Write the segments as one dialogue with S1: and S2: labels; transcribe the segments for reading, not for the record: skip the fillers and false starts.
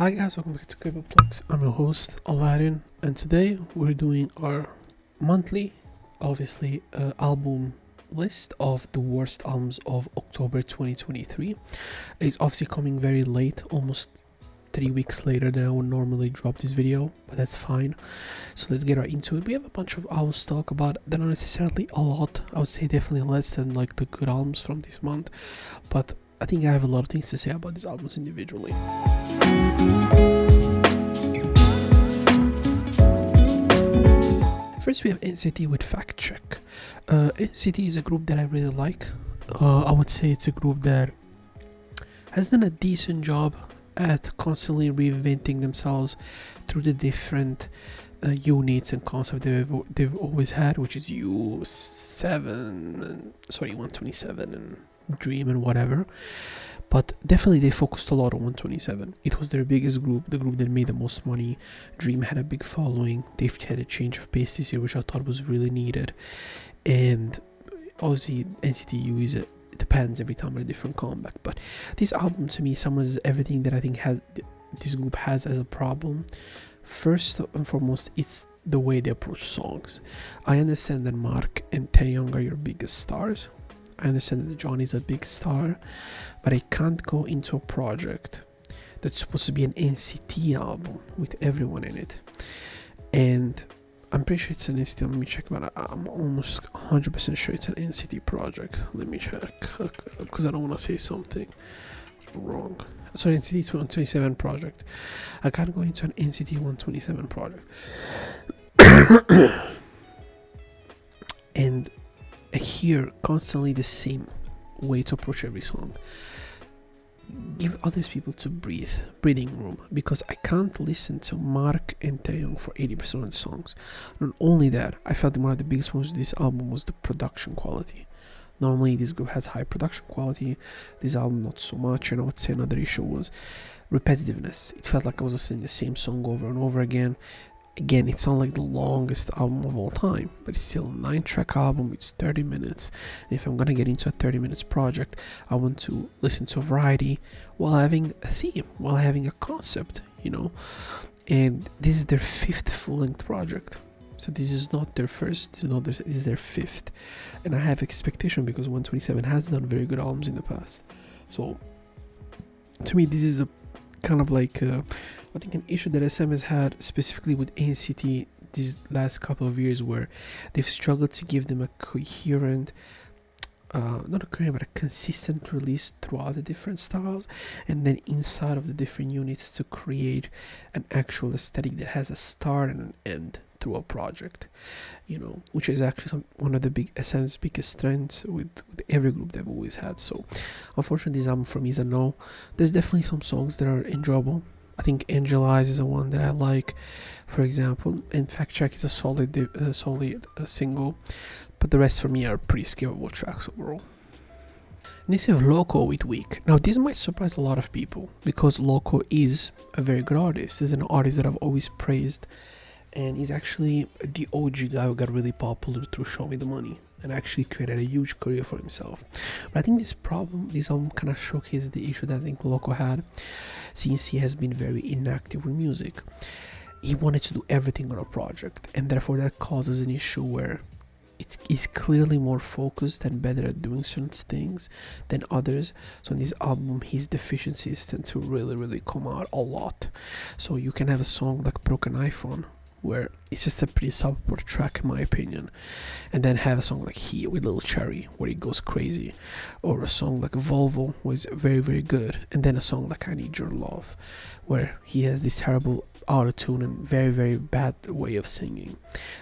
S1: Hi guys, welcome back to Kpop Talks. I'm your host Aladdin, and today we're doing our monthly, obviously, album list of the worst albums of October 2023. It's obviously coming very late, almost 3 weeks later than I would normally drop this video, but that's fine. So let's get right into it. We have a bunch of albums to talk about. They're not necessarily a lot. I would say definitely less than like the good albums from this month, but I think I have a lot of things to say about these albums individually. First, we have NCT with Fact Check. NCT is a group that I really like. I would say it's a group that has done a decent job at constantly reinventing themselves through the different units and concepts they've always had, which is U7, 127 and Dream and whatever. But definitely they focused a lot on 127. It was their biggest group, the group that made the most money. Dream had a big following. They've had a change of pace this year, which I thought was really needed. And obviously NCT U is it depends every time on a different comeback. But this album to me summarizes everything that I think this group has as a problem. First and foremost, it's the way they approach songs. I understand that Mark and Taeyong are your biggest stars. I understand that John is a big star, but I can't go into a project that's supposed to be an NCT album with everyone in it. And I'm pretty sure it's an NCT. Let me check, but I'm almost 100% sure it's an NCT project. Let me check, because I don't want to say something wrong. Sorry, NCT 127 project. I can't go into an NCT 127 project. And I hear constantly the same way to approach every song. Give others people to breathing room, because I can't listen to Mark and Taeyong for 80% of the songs. Not only that, I felt that one of the biggest ones of this album was the production quality. Normally this group has high production quality, this album not so much. And I would say another issue was repetitiveness. It felt like I was listening to the same song over and over again. Again, it's not like the longest album of all time, but it's still a 9-track album. It's 30 minutes. And if I'm gonna get into a 30 minutes project, I want to listen to a variety while having a theme, while having a concept, And this is their 5th full-length project. So this is not their first, this is their 5th. And I have expectation because 127 has done very good albums in the past. So to me, this is a kind of like I think an issue that SM has had specifically with NCT these last couple of years, where they've struggled to give them a coherent, not a coherent, but a consistent release throughout the different styles, and then inside of the different units to create an actual aesthetic that has a start and an end through a project, which is actually one of the SM's biggest strengths with every group they've always had. So unfortunately this album for me is a no. There's definitely some songs that are enjoyable. I think Angelize is the one that I like, for example, and Fact Check is a solid single, but the rest for me are pretty skippable tracks overall. Next we have Loco with Weak. Now this might surprise a lot of people, because Loco is a very good artist. He's an artist that I've always praised, and he's actually the OG guy who got really popular through Show Me the Money and actually created a huge career for himself. But I think this album kind of showcases the issue that I think Loco had, since he has been very inactive with music. He wanted to do everything on a project, and therefore that causes an issue where he's clearly more focused and better at doing certain things than others. So in this album, his deficiencies tend to really come out a lot. So you can have a song like Broken iPhone, where it's just a pretty subpar track in my opinion, and then have a song like Here with Little Cherry where he goes crazy, or a song like Volvo was very good, and then a song like I Need Your Love where he has this terrible auto-tune and very bad way of singing.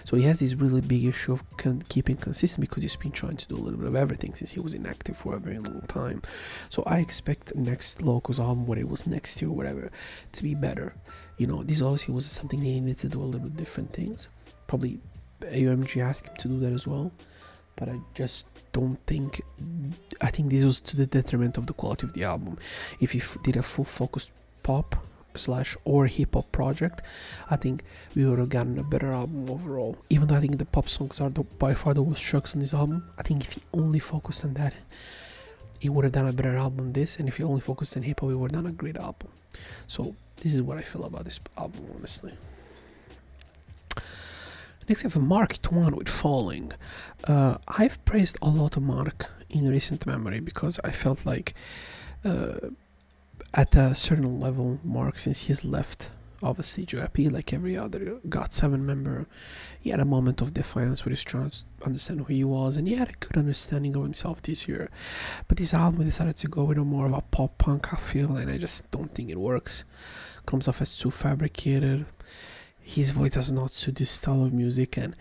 S1: So he has this really big issue of keeping consistent, because he's been trying to do a little bit of everything since he was inactive for a very long time. So I expect next Loco's album, whether it was next year or whatever, to be better. This obviously was something they needed to do a little bit different things. Probably UMG asked him to do that as well, but I just don't think, I think this was to the detriment of the quality of the album. If he did a full focused pop / or hip hop project, I think we would have gotten a better album overall. Even though I think the pop songs are by far the worst tracks on this album, I think if he only focused on that, he would have done a better album than this. And if he only focused on hip hop, he would have done a great album. So This is what I feel about this album, honestly. Next, I have Mark Twain with Falling. I've praised a lot of Mark in recent memory because I felt like at a certain level, Mark, since he's left obviously JYP, like every other GOT7 member, he had a moment of defiance where he's trying to understand who he was, and he had a good understanding of himself this year. But this album decided to go with a more of a pop punk feel, and I just don't think it works. Comes off as too fabricated. His voice does not suit this style of music, and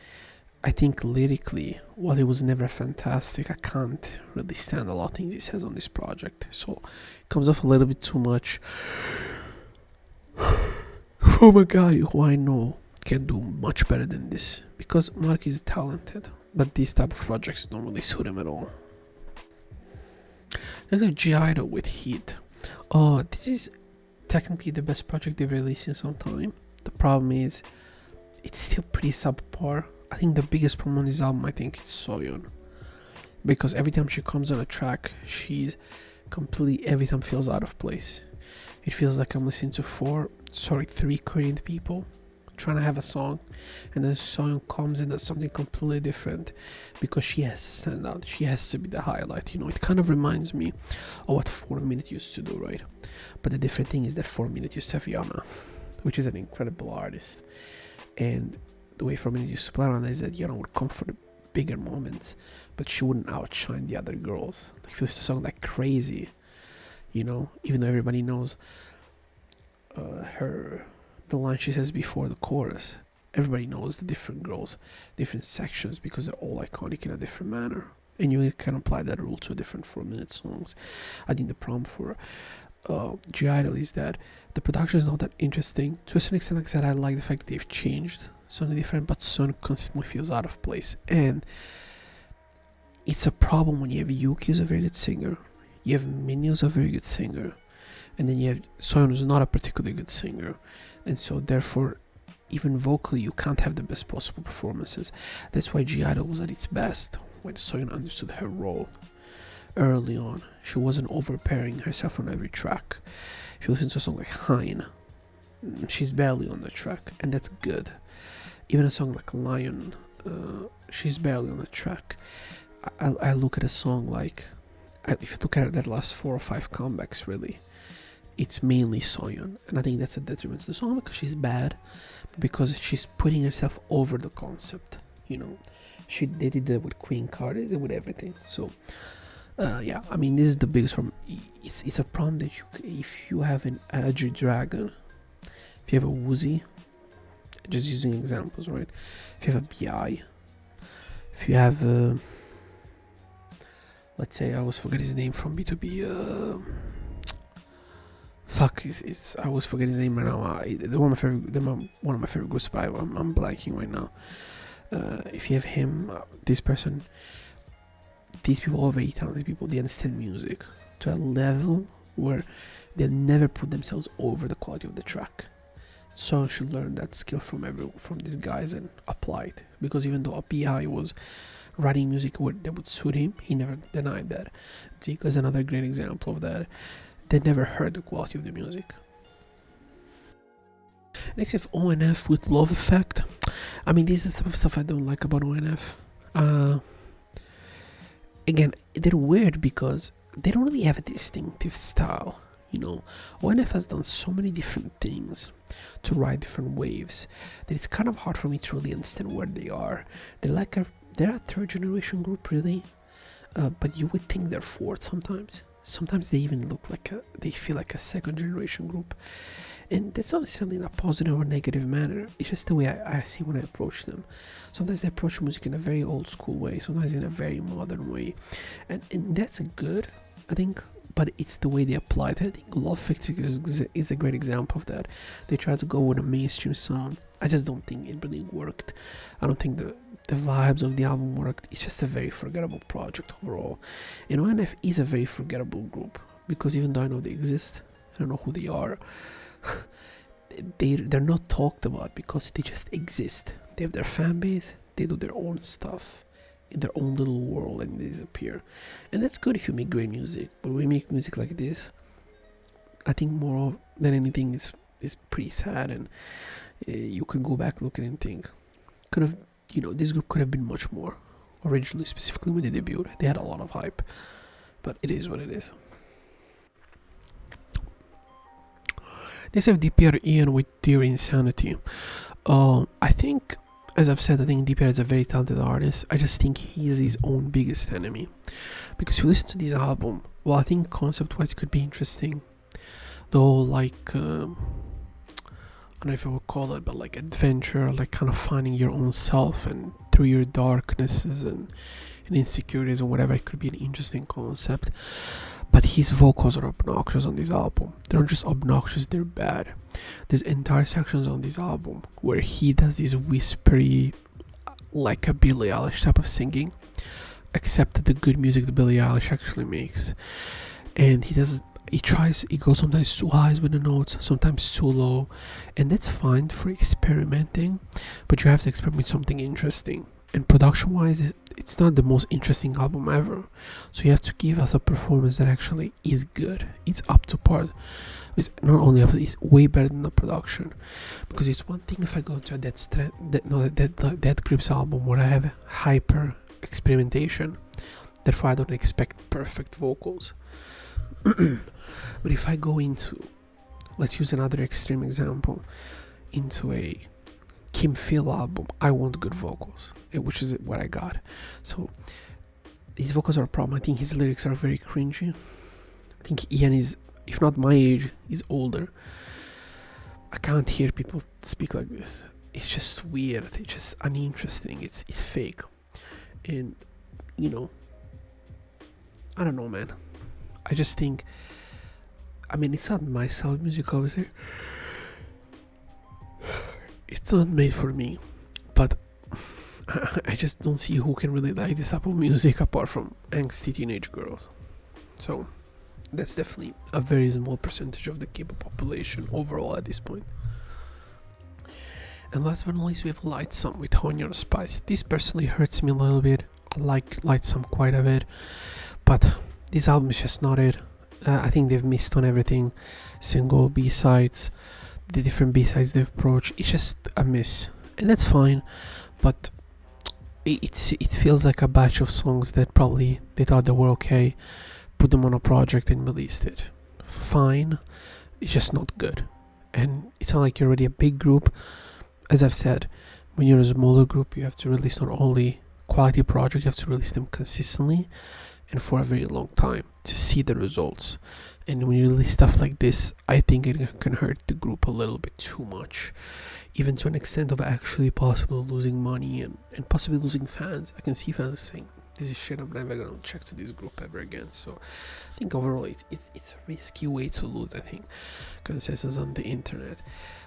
S1: I think lyrically, while it was never fantastic, I can't really stand a lot of things he says on this project. So it comes off a little bit too much from a guy who I know can do much better than this. Because Mark is talented, but these type of projects don't really suit him at all. Next up, G-Idol with Heat. This is technically the best project they've released in some time. The problem is, it's still pretty subpar. I think the biggest problem on this album, I think, is Soyeon. Because every time she comes on a track, she's completely, every time feels out of place. It feels like I'm listening to three Korean people trying to have a song, and then Soyeon comes and does something completely different because she has to stand out. She has to be the highlight. You know, it kind of reminds me of what 4 Minute used to do, right? But the different thing is that 4 Minute used to have Yana, which is an incredible artist. And the way 4 Minute used to play around is that Yana would come for the bigger moments, but she wouldn't outshine the other girls. Like, she used to song like crazy, you know, even though everybody knows the line she says before the chorus. Everybody knows the different girls, different sections, because they're all iconic in a different manner. And you can apply that rule to different 4 Minute songs. I think the problem for G-Idol is that the production is not that interesting. To a certain extent, like I said, I like the fact that they've changed something different, but Sun constantly feels out of place. And it's a problem when you have Yuki, who's a very good singer, you have Minnie, who's a very good singer, and then you have Soyeon, who's not a particularly good singer. And so therefore, even vocally, you can't have the best possible performances. That's why G-Idol was at its best when Soyeon understood her role early on. She wasn't overpairing herself on every track. If you listen to a song like Hein, she's barely on the track, and that's good. Even a song like Lion, she's barely on the track. I look at a song like, if you look at their last 4 or 5 comebacks, really, it's mainly Soyeon, and I think that's a detriment to the song because she's bad, because she's putting herself over the concept. You know, they did that with Queen Card, they did with everything. So, yeah, I mean, this is the biggest problem. It's a problem that if you have an Edgy Dragon, if you have a Woozy, just using examples, right? If you have a BI, if you have, let's say, I always forget his name from B2B. I always forget his name right now. They're one of my favorite groups, but I'm blanking right now. If you have him, this person, these people are very talented people. They understand music to a level where they never put themselves over the quality of the track. So I should learn that skill from these guys and apply it. Because even though PI was writing music that would suit him, he never denied that. Zika is another great example of that. They never heard the quality of the music. Next, you have ONF with Love Effect. I mean, this is the type of stuff I don't like about ONF. Again, they're weird because they don't really have a distinctive style. You know, ONF has done so many different things to ride different waves that it's kind of hard for me to really understand where they are. They're a third generation group, really, but you would think they're fourth sometimes. Sometimes they even they feel like a second generation group, and that's not necessarily in a positive or negative manner. It's just the way I see when I approach them. Sometimes they approach music in a very old school way, sometimes in a very modern way, and that's good, I think. But it's the way they apply it. I think Love Effect is a great example of that. They tried to go with a mainstream sound. I just don't think it really worked. I don't think the vibes of the album worked. It's just a very forgettable project overall. And ONF is a very forgettable group because even though I know they exist, I don't know who they are. They're not talked about because they just exist. They have their fan base. They do their own stuff in their own little world and they disappear. And that's good if you make great music. But when we make music like this, I think more than anything is is pretty sad, and you can go back, look at it, and think, could have, this group could have been much more originally, specifically when they debuted. They had a lot of hype, but it is what it is. Next we have DPR Ian with Dear Insanity. I think, as I've said, I think DPR is a very talented artist. I just think he's his own biggest enemy, because if you listen to this album, well, I think concept-wise could be interesting. The whole, like, I don't know if I would call it, but like adventure, like kind of finding your own self and through your darknesses and insecurities and whatever, it could be an interesting concept. But his vocals are obnoxious on this album. They're not just obnoxious, they're bad. There's entire sections on this album where he does this whispery, like a Billie Eilish type of singing, except the good music that Billie Eilish actually makes. And he goes sometimes too high with the notes, sometimes too low, and that's fine for experimenting, but you have to experiment with something interesting. And production wise, it's not the most interesting album ever, so you have to give us a performance that actually is good. It's up to par. It's not only up to, it's way better than the production. Because it's one thing if I go into a Dead Grips album where I have hyper experimentation, therefore I don't expect perfect vocals. But if I go into, let's use another extreme example, into a Kim Phil album, I want good vocals, which is what I got. So his vocals are a problem. I think his lyrics are very cringy. I think Ian is, if not my age, he's older. I can't hear people speak like this. It's just weird. It's just uninteresting. It's fake. And I don't know, man. I just think, I mean, it's not my style of music, obviously. It's not made for me, but I just don't see who can really like this type of music apart from angsty teenage girls. So that's definitely a very small percentage of the K-pop population overall at this point. And last but not least, we have Lightsome with Honey on Spice. This personally hurts me a little bit. I like Lightsome quite a bit, but this album is just not it. I think they've missed on everything. Single, B-sides, the different B-sides they've approached. It's just a miss, and that's fine. But it feels like a batch of songs that probably they thought they were okay, put them on a project and released it. Fine, it's just not good. And it's not like you're already a big group. As I've said, when you're a smaller group, you have to release not only quality projects, you have to release them consistently and for a very long time to see the results. And when you release stuff like this, I think it can hurt the group a little bit too much, even to an extent of actually possibly losing money and possibly losing fans. I can see fans saying, this is shit, I'm never gonna check to this group ever again. So I think overall it's a risky way to lose, I think, consensus on the internet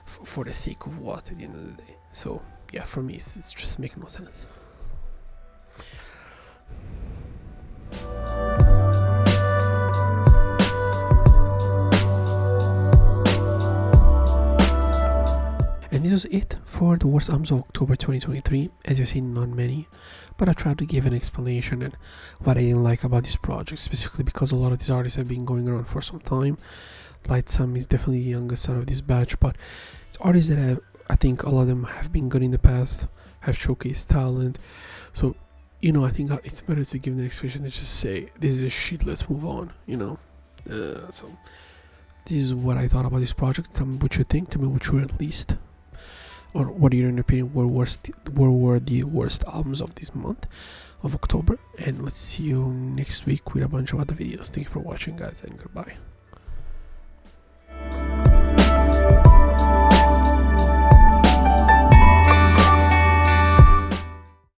S1: for the sake of what at the end of the day. So yeah, for me it's just making no sense. And this was it for the worst albums of October 2023. As you've seen, not many, but I tried to give an explanation and what I didn't like about this project, specifically because a lot of these artists have been going around for some time. Lightsome is definitely the youngest out of this batch, but it's artists that I think a lot of them have been good in the past, have showcased talent. So, I think it's better to give the explanation than just say, this is a shit, let's move on, So, this is what I thought about this project. Tell me what you think, tell me what you at least, or what in your opinion were the worst albums of this month of October. And let's see you next week with a bunch of other videos. Thank you for watching, guys, and goodbye.